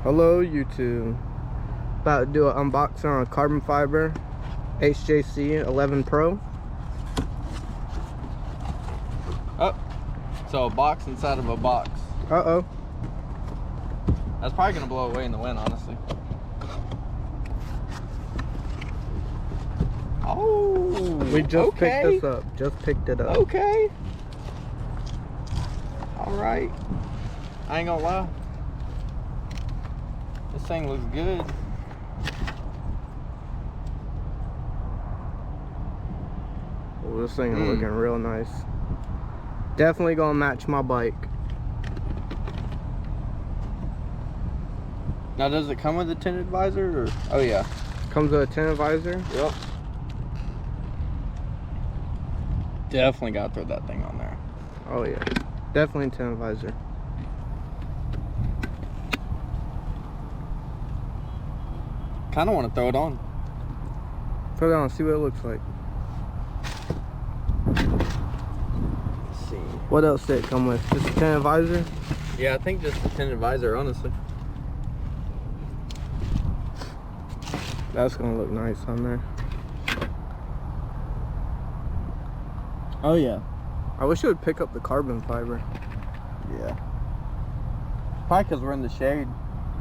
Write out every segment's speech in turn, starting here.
Hello YouTube. About to do an unboxing on a carbon fiber HJC 11 Pro. Oh, so a box inside of a box. Uh-oh. That's probably gonna blow away in the wind, honestly. Oh, We just picked this up. Just picked it up. Okay. All right. I ain't gonna lie. This thing looks good. Well, this thing is looking real nice. Definitely gonna match my bike. Now, does it come with a tinted visor? Or? Oh yeah. Comes with a tinted visor. Yep. Definitely gotta throw that thing on there. Oh yeah. Definitely tinted visor. Kind of want to throw it on. Throw it on, see what it looks like. Let's see. What else did it come with? Just a tinted visor? Yeah, I think just the tinted visor, honestly. That's gonna look nice on there. Oh yeah. I wish it would pick up the carbon fiber. Yeah. Probably because we're in the shade.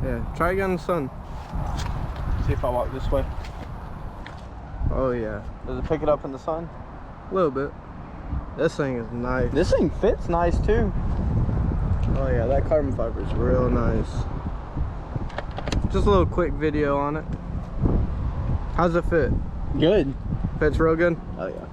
Yeah, try again in the sun. See if I walk this way. Oh yeah. Does it pick it up in the sun? A little bit. This thing is nice. This thing fits nice too. Oh yeah, that carbon fiber is real nice. Just a little quick video on it. How's it fit? Good. Fits real good? Oh yeah.